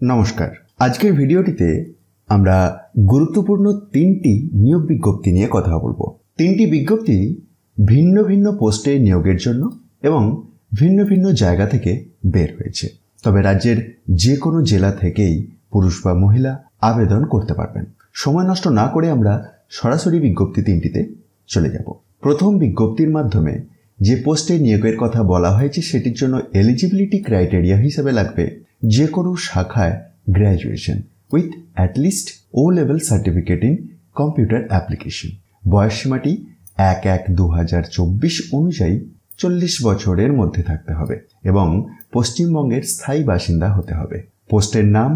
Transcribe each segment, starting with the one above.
নমস্কার। আজকের ভিডিওটিতে আমরা গুরুত্বপূর্ণ তিনটি নিয়োগ বিজ্ঞপ্তি নিয়ে কথা বলবো। তিনটি বিজ্ঞপ্তি ভিন্ন ভিন্ন পোস্টে নিয়োগের জন্য এবং ভিন্ন ভিন্ন জায়গা থেকে বের হয়েছে। তবে রাজ্যের যে কোনো জেলা থেকেই পুরুষ বা মহিলা আবেদন করতে পারবেন। সময় নষ্ট না করে আমরা সরাসরি বিজ্ঞপ্তি তিনটিতে চলে যাব। প্রথম বিজ্ঞপ্তির মাধ্যমে যে পোস্টে নিয়োগের কথা বলা হয়েছে সেটির জন্য এলিজিবিলিটি ক্রাইটেরিয়া হিসেবে লাগবে যে কোনো শাখায় graduation with at least O level certificate in computer application. বয়সসীমাটি 1/1/2024 অনুযায়ী 40 বছরের মধ্যে থাকতে হবে এবং পশ্চিমবঙ্গের স্থায়ী বাসিন্দা হতে হবে। পোস্টের নাম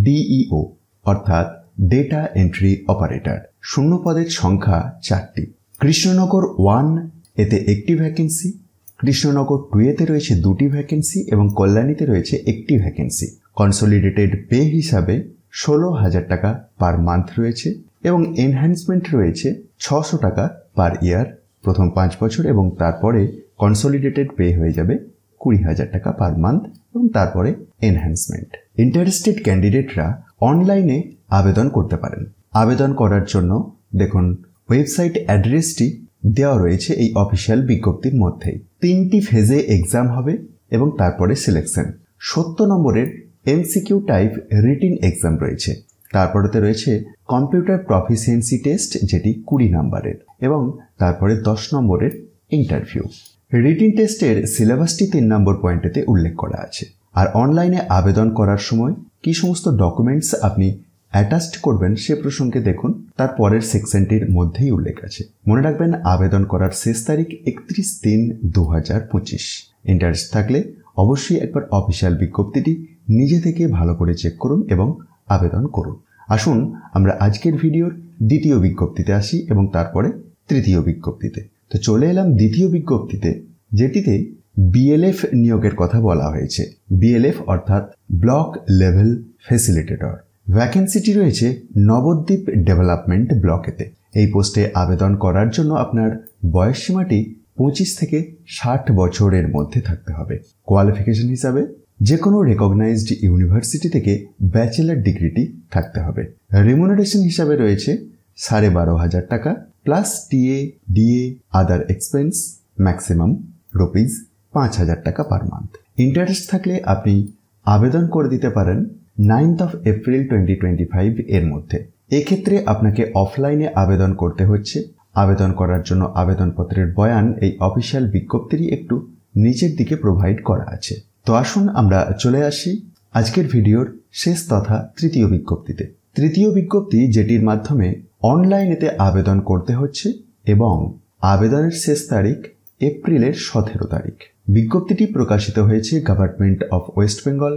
ডিইও অর্থাৎ ডেটা এন্ট্রি অপারেটর। শূন্য পদের সংখ্যা 4টি। কৃষ্ণনগর 1 এতে একটি ভ্যাকেন্সি, কৃষ্ণনগর 2 এতে রয়েছে 2টি ভ্যাকেন্সি এবং কল্যাণীতে রয়েছে একটি ভ্যাকেন্সি। কনসলিডেটেড পে হিসাবে 16,000 টাকা পার মান্থ রয়েছে এবং এনহ্যান্সমেন্ট রয়েছে 600 টাকা পার ইয়ার প্রথম 5 বছর এবং তারপরে কনসলিডেটেড পে হয়ে যাবে 20,000 টাকা পার মান্থ এবং তারপরে এনহ্যান্সমেন্ট। ইন্টারেস্টেড ক্যান্ডিডেটরা অনলাইনে আবেদন করতে পারেন। আবেদন করার জন্য দেখুন ওয়েবসাইট অ্যাড্রেসটি দেওয়া রয়েছে এই অফিসিয়াল বিজ্ঞপ্তির মধ্যেই। 3টি ফেজে এক্সাম হবে এবং তারপরে সিলেকশন। 70 নম্বরের এমসিকিউ টাইপ রিটিন এক্সাম রয়েছে। তারপরেতে রয়েছে কম্পিউটার প্রফিসিয়েন্সি টেস্ট যেটি 20 নম্বরের এবং তারপরে 10 নম্বরের ইন্টারভিউ। রিটিন টেস্টের সিলেবাসটি 3 নম্বর পয়েন্টেতে উল্লেখ করা আছে। আর অনলাইনে আবেদন করার সময় কি সমস্ত ডকুমেন্টস আপনি অ্যাটাচড করবেন সে প্রসঙ্গে দেখুন তার পরের সেকশনটির মধ্যেই উল্লেখ আছে। মনে রাখবেন আবেদন করার শেষ তারিখ 31/3/2025। ইন্টারেস্ট থাকলে অবশ্যই একবার অফিসিয়াল বিজ্ঞপ্তিটি নিজে থেকে ভালো করে চেক করুন এবং আবেদন করুন। আসুন আমরা আজকের ভিডিওর দ্বিতীয় বিজ্ঞপ্তিতে আসি এবং তারপরে তৃতীয় বিজ্ঞপ্তিতে। তো চলে এলাম দ্বিতীয় বিজ্ঞপ্তিতে, যেটিতে বিএলএফ নিয়োগের কথা বলা হয়েছে। বিএলএফ অর্থাৎ ব্লক লেভেল ফ্যাসিলিটেটর। ভ্যাকেন্সিটি রয়েছে নবদ্বীপ ডেভেলপমেন্ট ব্লকেতে। এই পোস্টে আবেদন করার জন্য আপনার বয়সসীমাটি 25 থেকে 60 বছরের মধ্যে থাকতে হবে। কোয়ালিফিকেশন হিসাবে যে কোনো রেকগনাইজড ইউনিভার্সিটি থেকে ব্যাচেলার ডিগ্রিটি থাকতে হবে। রিমুনারেশন হিসাবে রয়েছে 12,500 টাকা প্লাস টিএ ডিএ আদার এক্সপেন্স, ম্যাক্সিমাম ₹5,000 টাকা পার মান্থ। ইন্টারেস্ট থাকলে আপনি আবেদন করে দিতে পারেন 9th এপ্রিল 2025 এর মধ্যে। এক্ষেত্রে আপনাকে অফলাইনে আবেদন করতে হচ্ছে। আবেদন করার জন্য আবেদনপত্রের বয়ান এই অফিসিয়াল বিজ্ঞপ্তিরই একটু নিচের দিকে প্রোভাইড করা আছে। তো আসুন আমরা চলে আসি আজকের ভিডিওর শেষ তথা তৃতীয় বিজ্ঞপ্তিতে। তৃতীয় বিজ্ঞপ্তি যেটির মাধ্যমে অনলাইনেতে আবেদন করতে হচ্ছে এবং আবেদনের শেষ তারিখ এপ্রিলের 17 তারিখ। বিজ্ঞপ্তিটি প্রকাশিত হয়েছে government of West Bengal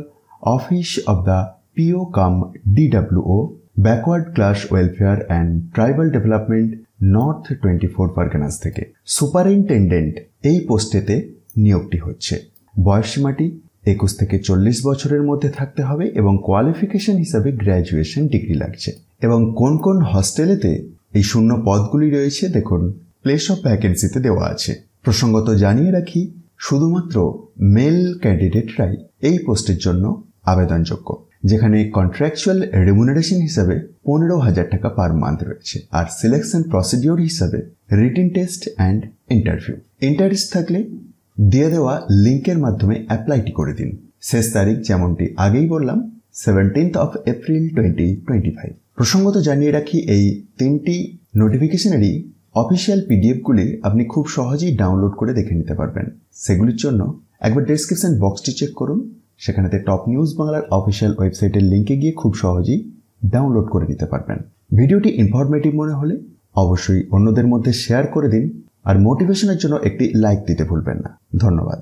office of the PO cum DWO backward class welfare and tribal development north 24 Parganas থেকে। সুপারিনটেন্ডেন্ট এই পোস্টেতে নিয়োগটি হচ্ছে। বয়সসীমাটি 21 থেকে 40 বছরের মধ্যে থাকতে হবে এবং কোয়ালিফিকেশন হিসাবে গ্র্যাজুয়েশন ডিগ্রি লাগছে। এবং কোন কোন হস্টেলেতে এই শূন্য পদগুলি রয়েছে দেখুন প্লেস অফ ভ্যাকেন্সিতে দেওয়া আছে। প্রসঙ্গত জানিয়ে রাখি শুধুমাত্র মেল ক্যান্ডিডেটরাই এই পোস্টের জন্য আবেদনযোগ্য, যেখানে কন্ট্রাকচুয়াল রেমুনারেশন হিসাবে 15,000 টাকা পার মান্থ রয়েছে আর সিলেকশন প্রসিডিওর হিসাবে written test and interview. Interest থাকলে দিয়ে দেওয়া লিঙ্কের মাধ্যমে অ্যাপ্লাইটি করে দিন। শেষ তারিখ যেমনটি আগেই বললাম 17th এপ্রিল 2025। প্রসঙ্গত জানিয়ে রাখি এই 3টি নোটিফিকেশনেরই অফিসিয়াল পিডিএফগুলি আপনি খুব সহজেই ডাউনলোড করে দেখে নিতে পারবেন। সেগুলির জন্য একবার ডেসক্রিপশন বক্সটি চেক করুন, সেখানেতে টপ নিউজ বাংলার অফিসিয়াল ওয়েবসাইটের লিঙ্কে গিয়ে খুব সহজেই ডাউনলোড করে নিতে পারবেন। ভিডিওটি ইনফরমেটিভ মনে হলে অবশ্যই অন্যদের মধ্যে শেয়ার করে দিন আর মোটিভেশনের জন্য একটি লাইক দিতে ভুলবেন না। ধন্যবাদ।